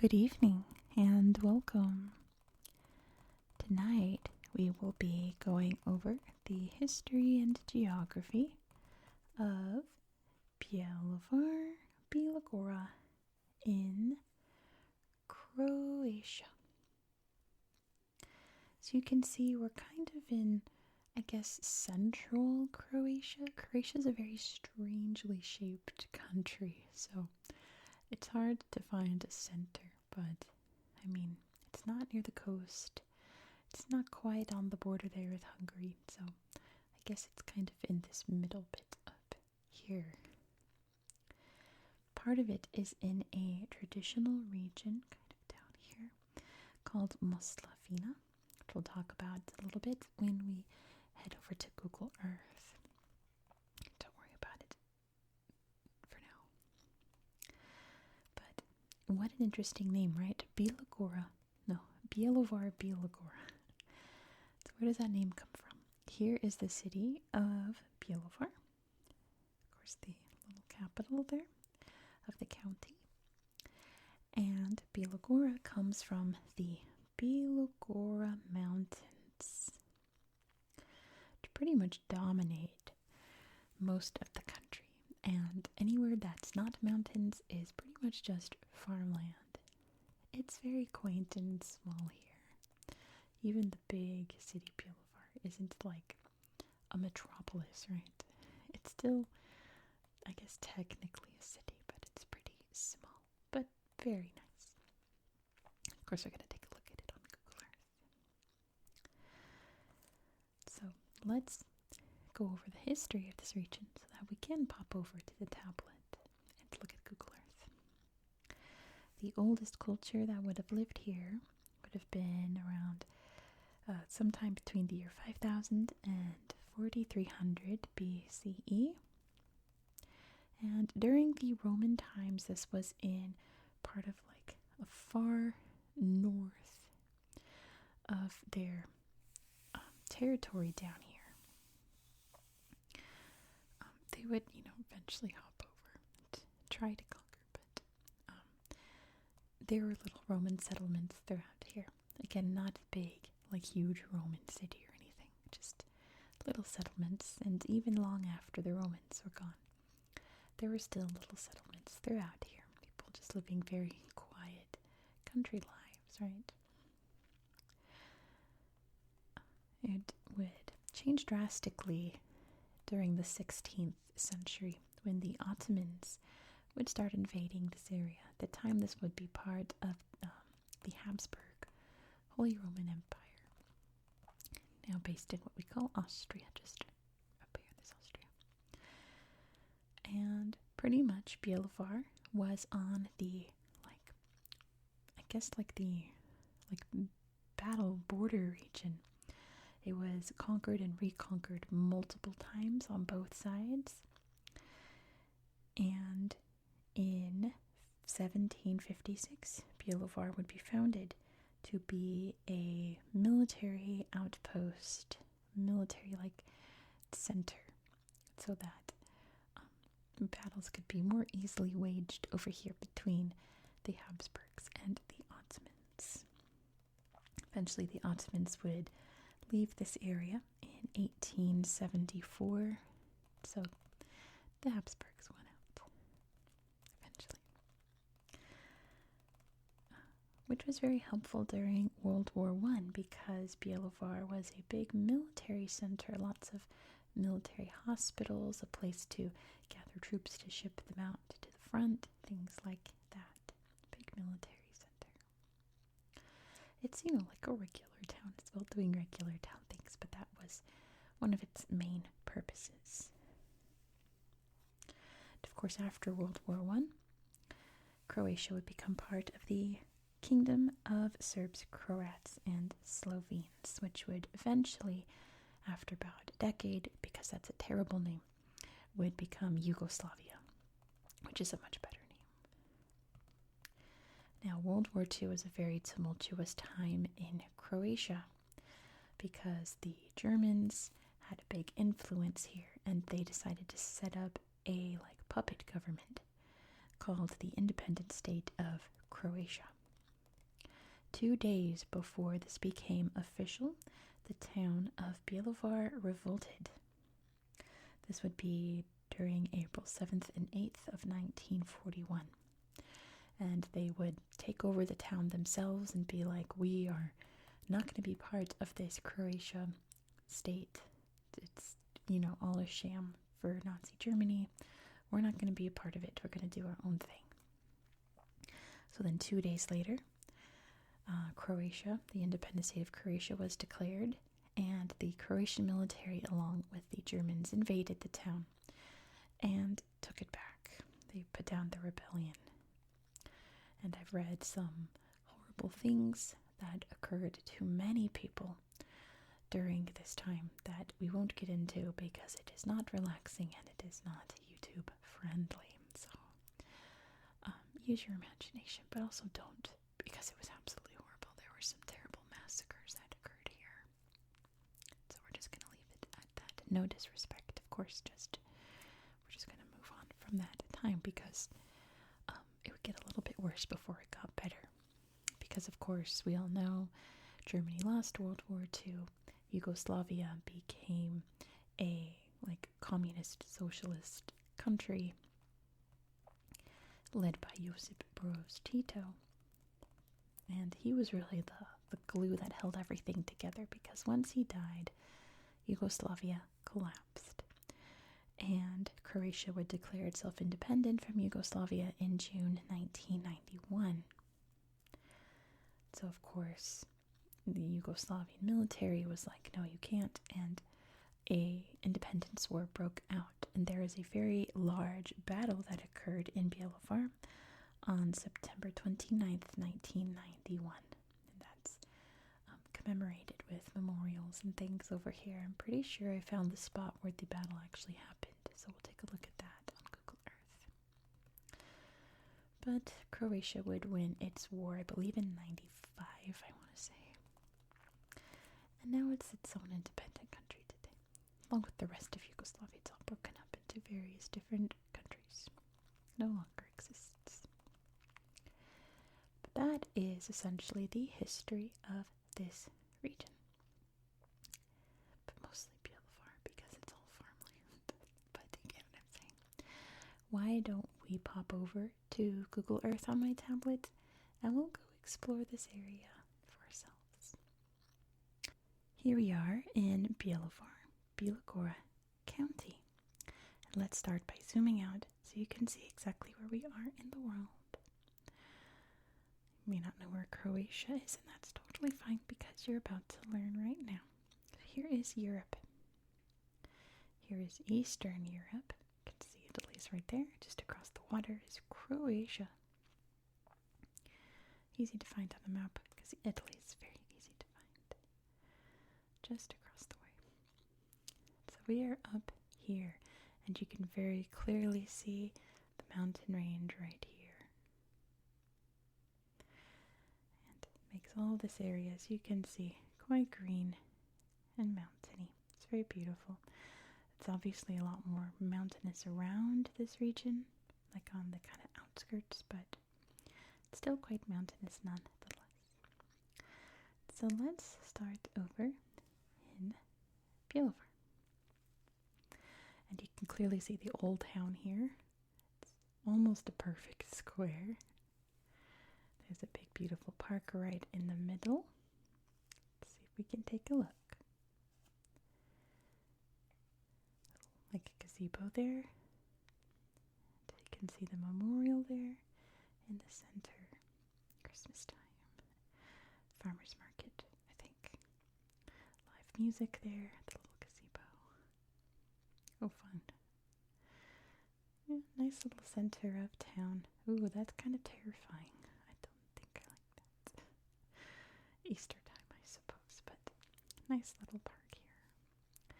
Good evening and welcome. Tonight we will be going over the history and geography of Bjelovar-Bilogora in Croatia. So you can see we're kind of in, central Croatia. Croatia is a very strangely shaped country, so it's hard to find a center, but it's not near the coast. It's not quite on the border there with Hungary, so I guess it's kind of in this middle bit up here. Part of it is in a traditional region, kind of down here, called Moslavina, which we'll talk about a little bit when we head over to Google Earth. Don't worry about it for now. But what an interesting name, right? Bjelovar-Bilogora. So where does that name come from? Here is the city of Bjelovar. Of course, the little capital there of the county. And Bilogora comes from the Bilogora Mountains, which pretty much dominate most of the country. And anywhere that's not mountains is pretty much just farmland. It's very quaint and small here. Even the big city Bjelovar isn't like a metropolis, right? It's still, technically a city, but it's pretty small, but very nice. Of course, we're going to take a look at it on Google Earth. So let's go over the history of this region so that we can pop over to the tablet and look at Google Earth. The oldest culture that would have lived here would have been around sometime between the year 5000 and 4300 BCE. And during the Roman times, this was in part of like a far north of their territory down here. They would, eventually hop over and try to conquer, but there were little Roman settlements throughout here. Again, not big, like huge Roman city or anything, just little settlements, and even long after the Romans were gone, there were still little settlements throughout here. People just living very quiet country lives, right? It would change drastically during the 16th century when the Ottomans would start invading this area. At the time, this would be part of the Habsburg Holy Roman Empire, now based in what we call Austria, just up here, there's Austria. And pretty much Bjelovar was on the, battle border region. It was conquered and reconquered multiple times on both sides. And in 1756, Bjelovar would be founded to be a military outpost, military center, so that battles could be more easily waged over here between the Habsburgs and the Ottomans. Eventually, the Ottomans would leave this area in 1874, so the Habsburgs went out eventually, which was very helpful during World War I because Bjelovar was a big military center, lots of military hospitals, a place to gather troops to ship them out to the front, things like that. Big military center. It's, like a regular town. It's built doing regular town things, but that was one of its main purposes. And of course, after World War I, Croatia would become part of the Kingdom of Serbs, Croats, and Slovenes, which would eventually, after about a decade, because that's a terrible name, would become Yugoslavia, which is a much better name. Now, World War II was a very tumultuous time in Croatia because the Germans had a big influence here, and they decided to set up a puppet government called the Independent State of Croatia. 2 days before this became official, the town of Bjelovar revolted. This would be during April 7th and 8th of 1941. And they would take over the town themselves and be like, we are not going to be part of this Croatia state. It's, all a sham for Nazi Germany. We're not going to be a part of it. We're going to do our own thing. So then 2 days later, Croatia, the independent state of Croatia, was declared, and the Croatian military, along with the Germans, invaded the town and took it back. They put down the rebellion. And I've read some horrible things that occurred to many people during this time that we won't get into because it is not relaxing and it is not YouTube friendly. So use your imagination, but also don't, because it was absolutely horrible. There were some terrible massacres that occurred here. So we're just going to leave it at that. No disrespect, of course, we're just going to move on from that time because it would get a little bit worse before it got better. Because, of course, we all know Germany lost World War II. Yugoslavia became a communist socialist country led by Josip Broz Tito. And he was really the glue that held everything together, because once he died, Yugoslavia collapsed. And Croatia would declare itself independent from Yugoslavia in June 1991. So, of course, the Yugoslavian military was like, no, you can't, and a independence war broke out. And there is a very large battle that occurred in Bjelovar on September 29th, 1991. And that's commemorated with memorials and things over here. I'm pretty sure I found the spot where the battle actually happened, so we'll take a look at that on Google Earth. But Croatia would win its war, I believe, in 95, I want to say. And now it's its own independent country today. Along with the rest of Yugoslavia, it's all broken up into various different countries. No longer exists. But that is essentially the history of this region. But mostly Bjelovar, because it's all farmland. But you get what I'm saying. Why don't we pop over to Google Earth on my tablet and we'll go explore this area for ourselves. Here we are in Bjelovar-Bilogora County. And let's start by zooming out so you can see exactly where we are in the world. You may not know where Croatia is, and that's totally fine because you're about to learn right now. So here is Europe. Here is Eastern Europe. You can see Italy's right there. Just across the water is Croatia. Easy to find on the map because Italy is very easy to find. Just across the way. So we are up here, and you can very clearly see the mountain range right here. And it makes all this area, as you can see, quite green and mountainy. It's very beautiful. It's obviously a lot more mountainous around this region, like on the kind of outskirts, but it's still quite mountainous nonetheless. So let's start over in Bjelovar. And you can clearly see the old town here. It's almost a perfect square. There's a big beautiful park right in the middle. Let's see if we can take a look. Like a gazebo there. And you can see the memorial there in the center. Christmas time. Farmer's market, I think. Live music there at the little gazebo. Oh, fun. Yeah, nice little center of town. Ooh, that's kind of terrifying. I don't think I like that. Easter time, I suppose, but nice little park here.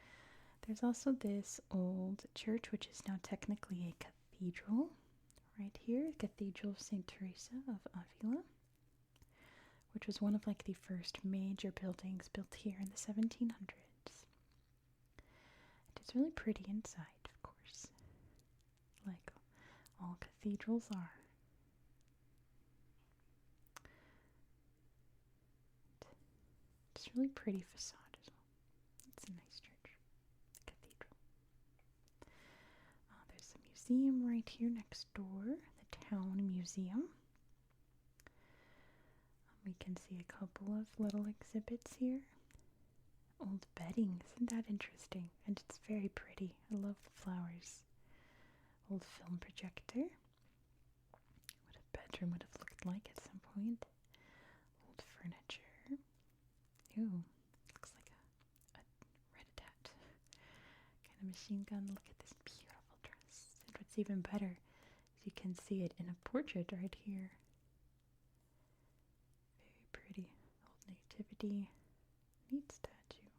There's also this old church, which is now technically a cathedral. Right here, Cathedral of St. Teresa of Avila, which was one of the first major buildings built here in the 1700s. It's really pretty inside, of course, like all cathedrals are. really pretty facade as well. It's a nice church. Cathedral. There's a museum right here next door. The Town Museum. We can see a couple of little exhibits here. Old bedding, isn't that interesting? And it's very pretty. I love the flowers. Old film projector. What a bedroom would have looked like at some point. Old furniture. Ooh, looks like a rat-a-tat kind of machine gun. Look at this beautiful dress. And what's even better is you can see it in a portrait right here. Very pretty. Old nativity. Neat statue.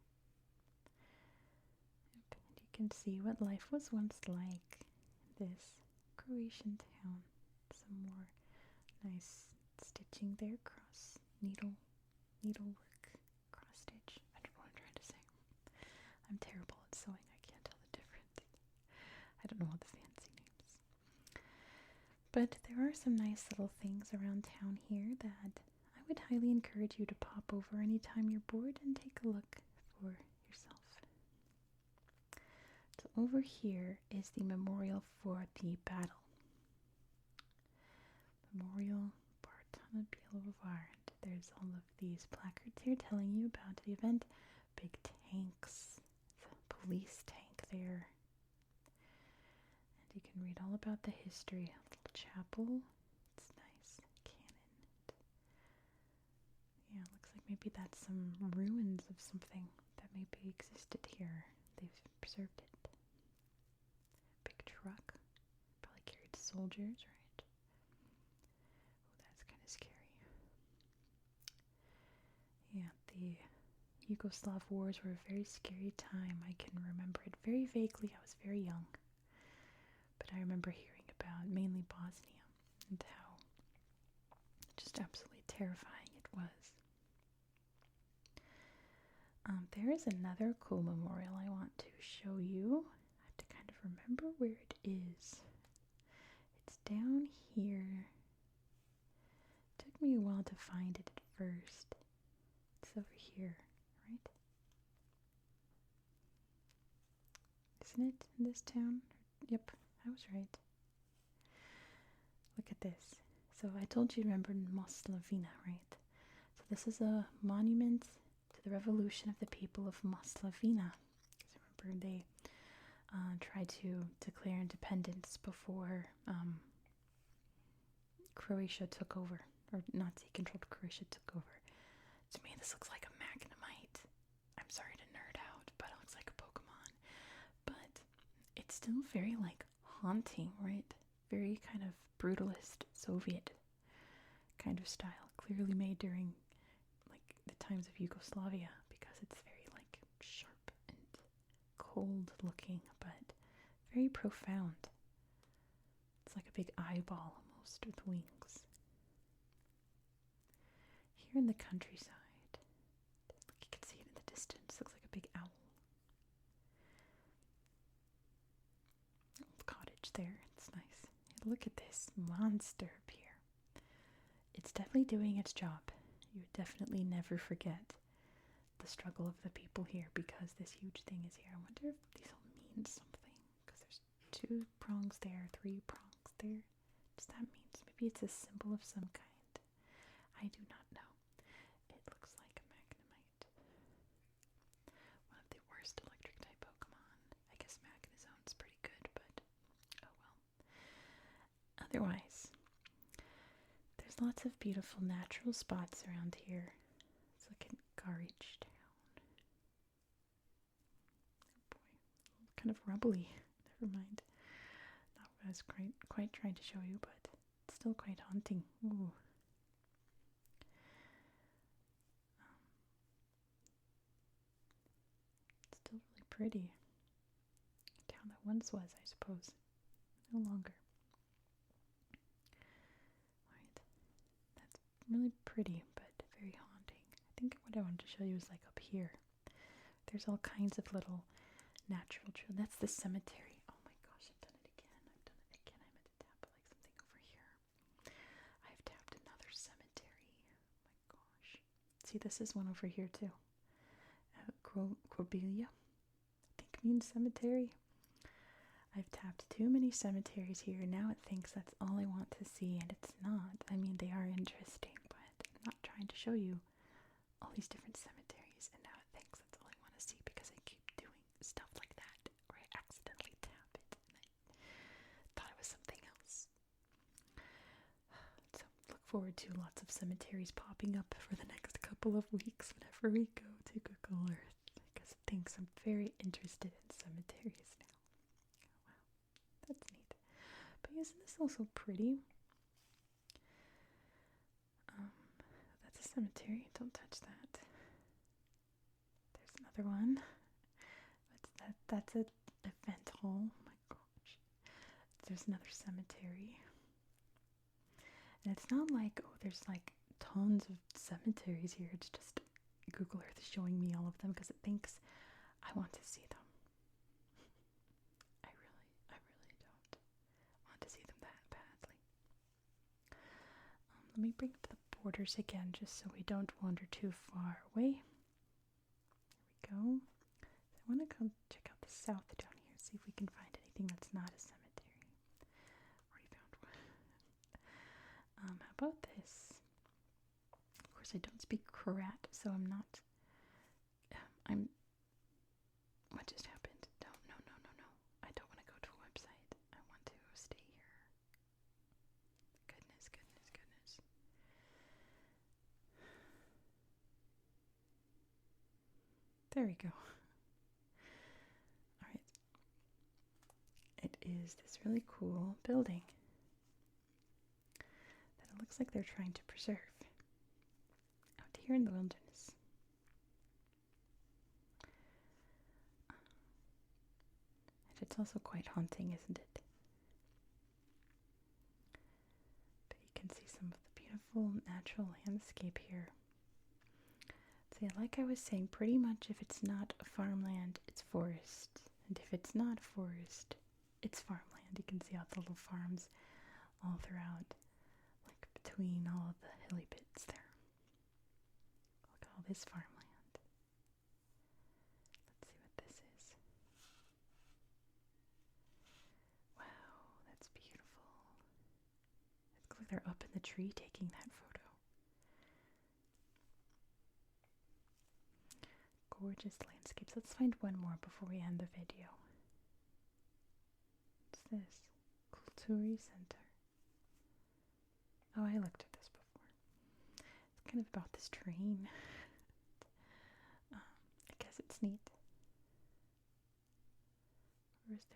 Yep. And you can see what life was once like in this Croatian town. Some more nice stitching there, cross needlework, cross stitch. I don't know what I'm trying to say. I'm terrible at sewing. I can't tell the difference. I don't know all the fancy names. But there are some nice little things around town here that I would highly encourage you to pop over anytime you're bored and take a look for yourself. So over here is the memorial for the battle. Memorial Bjelovar-Bilogora. There's all of these placards here telling you about the event. Big tanks, the police tank there. And you can read all about the history. A little chapel. It's nice. Cannon. Yeah, looks like maybe that's some ruins of something that maybe existed here. They've preserved it. Big truck. Probably carried soldiers, right? Oh, that's kind of scary. Yeah, the Yugoslav wars were a very scary time. I can remember it very vaguely. I was very young. But I remember hearing about mainly Bosnia and how just absolutely terrifying it was. There is another cool memorial I want to show you. I have to kind of remember where it is. It's down here. It took me a while to find it at first. It's over here, right? Isn't it in this town? Yep, I was right. Look at this. So I told you, remember Moslavina, right? So this is a monument to the revolution of the people of Moslavina. So remember they tried to declare independence before Croatia took over, or Nazi-controlled Croatia took over. To me, this looks like a magnemite. I'm sorry to nerd out, but it looks like a Pokemon. But it's still very, like, haunting, right? Very kind of brutalist Soviet kind of style. Clearly made during, like, the times of Yugoslavia, because it's very, like, sharp and cold looking, but very profound. It's like a big eyeball almost with wings. Here in the countryside, you can see it in the distance. Looks like a big owl. Old cottage there. It's nice. Look at this monster up here. It's definitely doing its job. You would definitely never forget the struggle of the people here because this huge thing is here. I wonder if these all mean something. Because there's 2 prongs there, 3 prongs there. Does that mean? Maybe it's a symbol of some kind. I do not know. It looks like a magnemite. One of the worst electric type Pokemon. I guess Magnezone's pretty good, but oh well. Otherwise, there's lots of beautiful natural spots around here. Let's look at Garage Town. Oh boy, kind of rubbly. Never mind. Not what I was quite trying to show you, but it's still quite haunting. Ooh. Still really pretty. A town that once was, I suppose. No longer. Right. That's really pretty, but very haunting. I think what I wanted to show you is like up here. There's all kinds of little natural trails. That's the cemetery. Oh my gosh, I've done it again. I meant to tap like something over here. I've tapped another cemetery. Oh my gosh. See, this is one over here too. Croatia, I think means cemetery. I've tapped too many cemeteries here. Now it thinks that's all I want to see, and it's not. I mean, they are interesting, but I'm not trying to show you all these different cemeteries, and now it thinks that's all I want to see because I keep doing stuff like that, or I accidentally tap it, and I thought it was something else. So look forward to lots of cemeteries popping up for the next couple of weeks whenever we go to Google Earth, because it thinks I'm very interested in cemeteries now. Wow, that's neat. But isn't this also pretty? That's a cemetery. Don't touch that. There's another one. What's that? That's an event hall. Oh my gosh. There's another cemetery. And it's not like, oh, there's like tons of cemeteries here. It's just Google Earth is showing me all of them because it thinks I want to see them. I really don't want to see them that badly. Let me bring up the borders again just so we don't wander too far away. There we go. So I want to come check out the south down here, see if we can find anything that's not a cemetery. Already found one. How about this? Of course, I don't speak Croat, so I'm not. What just happened? No. I don't want to go to a website. I want to stay here. Goodness. There we go. Alright. It is this really cool building that it looks like they're trying to preserve out here in the wilderness. And it's also quite haunting, isn't it? But you can see some of the beautiful natural landscape here. See, like I was saying, pretty much if it's not farmland, it's forest. And if it's not forest, it's farmland. You can see all the little farms all throughout, like between all of the hilly bits there. Look at all this farmland. Let's see what this is. Wow, that's beautiful. It looks like they're up in the tree taking that photo. Gorgeous landscapes. Let's find one more before we end the video. What's this? Kulturi Center. Oh, I looked at this before. It's kind of about this train. I guess it's neat.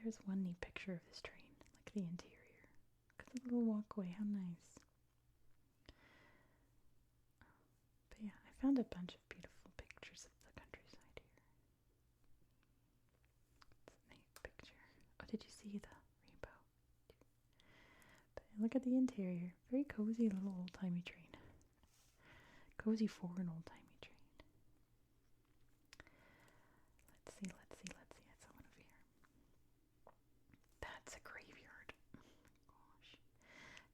There's one neat picture of this train, like the interior. Look at the little walkway, how nice. But yeah, I found a bunch of beautiful pictures of the countryside here. It's a neat picture. Oh, did you see the rainbow? But look at the interior. Very cozy little old-timey train. Cozy for an old-timey train. Let's see. I saw one over here. That's a graveyard. Oh my gosh.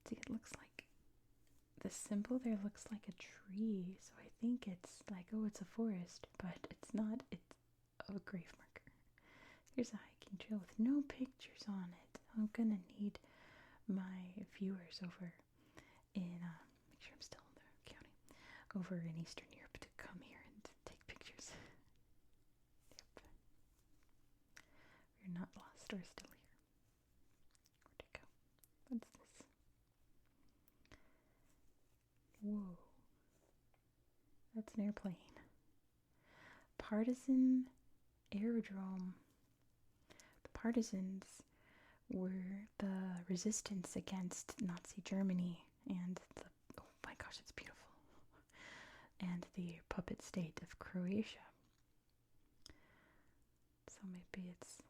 See, it looks like the symbol there looks like a tree, so I think it's like, oh, it's a forest, but it's not. It's a grave marker. Here's a hiking trail with no pictures on it. I'm gonna need my viewers over in, make sure I'm still in the county, over in Eastern Europe to come here and take pictures. Yep. We're not lost, we're still here. Where'd it go? What's this? Whoa. That's an airplane. Partisan aerodrome. The partisans were the resistance against Nazi Germany and the, oh my gosh, it's beautiful, and the puppet state of Croatia. So maybe it's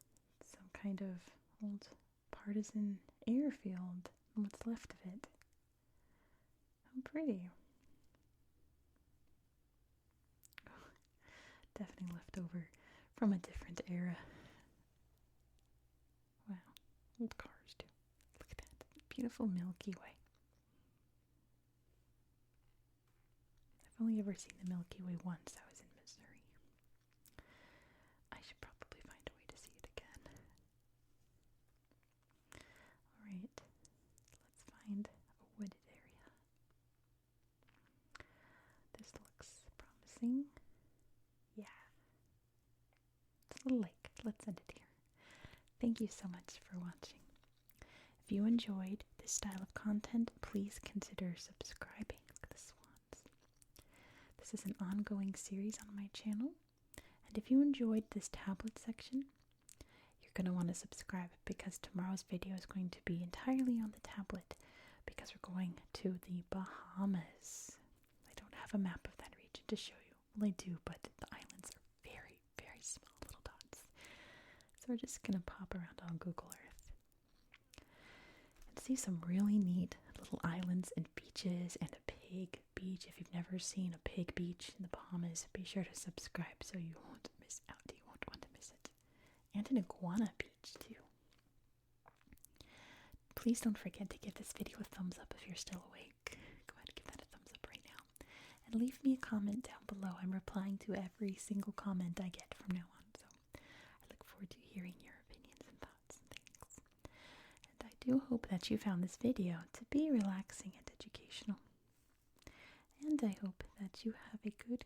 some kind of old partisan airfield, what's left of it. How pretty. Oh, definitely left over from a different era. Wow, old cars too. Look at that beautiful Milky Way. I've only ever seen the Milky Way once. I was in Missouri. thank you so much for watching. If you enjoyed this style of content, please consider subscribing. Look at the swans. This is an ongoing series on my channel, and if you enjoyed this tablet section, you're going to want to subscribe because tomorrow's video is going to be entirely on the tablet because we're going to the Bahamas. I don't have a map of that region to show you. Well, I do, but the islands are very, very small little dots. So we're just going to pop around on Google Earth and see some really neat little islands and beaches and a pig beach. If you've never seen a pig beach in the Bahamas, be sure to subscribe so you won't miss out. You won't want to miss it. And an iguana beach too. Please don't forget to give this video a thumbs up if you're still awake. Go ahead and give that a thumbs up right now. And leave me a comment down below. I'm replying to every single comment I get from now on. So I look forward to hearing your opinions and thoughts and things. And I do hope that you found this video to be relaxing and educational. And I hope that you have a good